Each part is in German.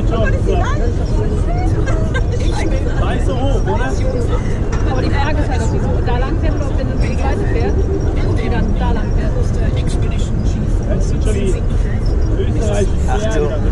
geht schon. Da ist so hoch, oder? Aber die Frage ist halt, ob die so da lang fährt oder ob der dann die Seite fährt und die dann da lang fährt. Expedition GeForce. Das sind schon die österreichischen Pferde.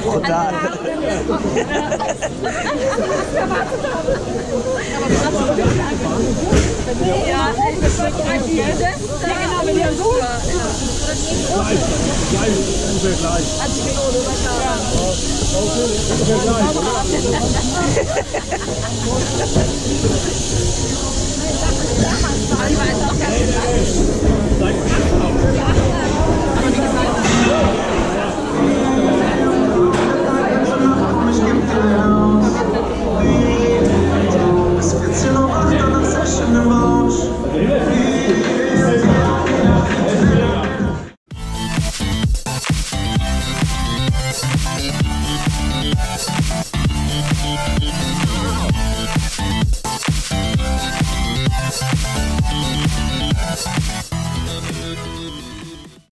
Total. Ja, das wird genau, wenn ihr so. Gleich, ungefähr gleich. Aber wie gesagt,